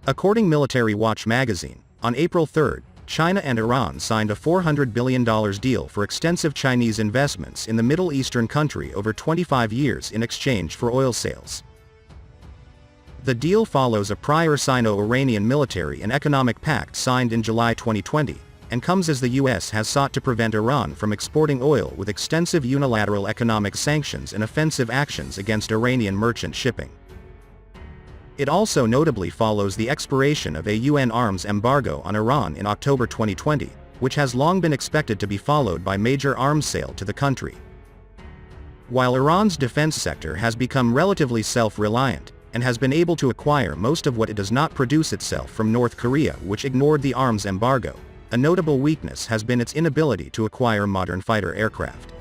According Military Watch magazine, on April 3, China and Iran signed a $400 billion deal for extensive Chinese investments in the Middle Eastern country over 25 years in exchange for oil sales. The deal follows a prior Sino-Iranian military and economic pact signed in July 2020, and comes as the U.S. has sought to prevent Iran from exporting oil with extensive unilateral economic sanctions and offensive actions against Iranian merchant shipping. It also notably follows the expiration of a UN arms embargo on Iran in October 2020, which has long been expected to be followed by major arms sale to the country. While Iran's defense sector has become relatively self-reliant, and has been able to acquire most of what it does not produce itself from North Korea, which ignored the arms embargo, a notable weakness has been its inability to acquire modern fighter aircraft.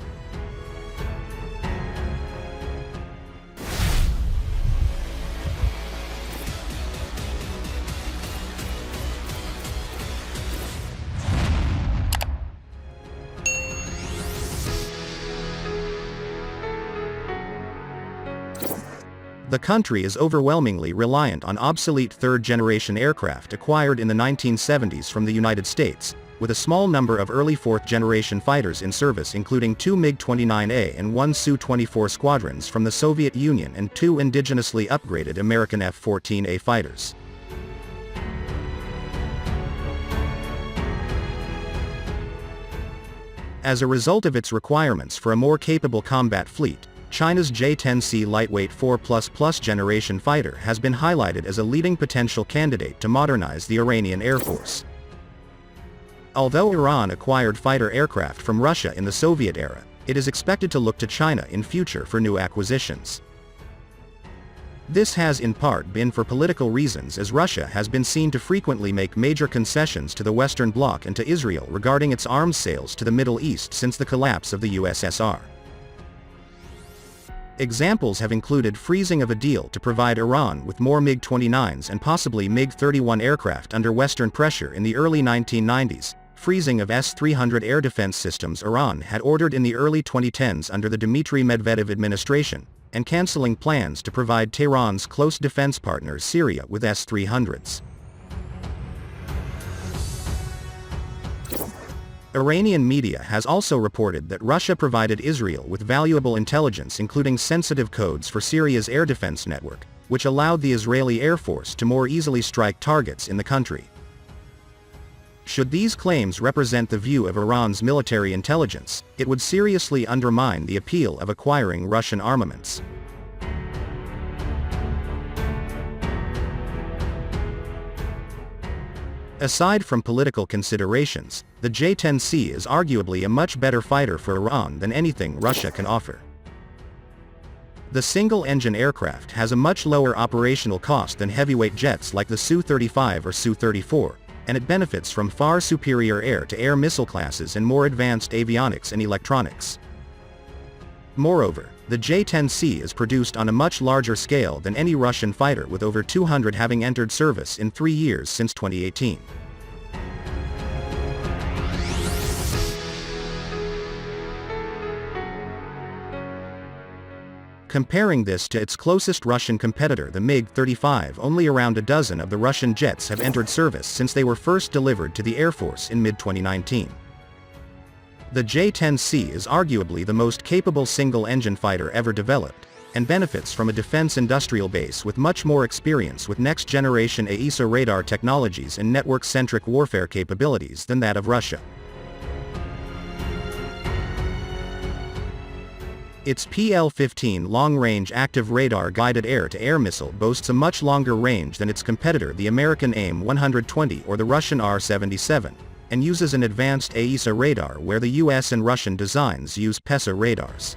The country is overwhelmingly reliant on obsolete third-generation aircraft acquired in the 1970s from the United States, with a small number of early fourth-generation fighters in service, including 2 MiG-29A and 1 Su-24 squadrons from the Soviet Union and 2 indigenously upgraded American F-14A fighters. As a result of its requirements for a more capable combat fleet, China's J-10C lightweight 4++ generation fighter has been highlighted as a leading potential candidate to modernize the Iranian Air Force. Although Iran acquired fighter aircraft from Russia in the Soviet era, it is expected to look to China in future for new acquisitions. This has in part been for political reasons, as Russia has been seen to frequently make major concessions to the Western Bloc and to Israel regarding its arms sales to the Middle East since the collapse of the USSR. Examples have included freezing of a deal to provide Iran with more MiG-29s and possibly MiG-31 aircraft under Western pressure in the early 1990s, freezing of S-300 air defense systems Iran had ordered in the early 2010s under the Dmitry Medvedev administration, and canceling plans to provide Tehran's close defense partner Syria with S-300s. Iranian media has also reported that Russia provided Israel with valuable intelligence, including sensitive codes for Syria's air defense network, which allowed the Israeli Air Force to more easily strike targets in the country. Should these claims represent the view of Iran's military intelligence, it would seriously undermine the appeal of acquiring Russian armaments. Aside from political considerations, the J-10C is arguably a much better fighter for Iran than anything Russia can offer. The single-engine aircraft has a much lower operational cost than heavyweight jets like the Su-35 or Su-34, and it benefits from far superior air-to-air missile classes and more advanced avionics and electronics. Moreover, the J-10C is produced on a much larger scale than any Russian fighter, with over 200 having entered service in 3 years since 2018. Comparing this to its closest Russian competitor, the MiG-35, only around a dozen of the Russian jets have entered service since they were first delivered to the Air Force in mid-2019. The J-10C is arguably the most capable single-engine fighter ever developed, and benefits from a defense industrial base with much more experience with next-generation AESA radar technologies and network-centric warfare capabilities than that of Russia. Its PL-15 long-range active radar-guided air-to-air missile boasts a much longer range than its competitor, the American AIM-120 or the Russian R-77, and uses an advanced AESA radar, where the US and Russian designs use PESA radars.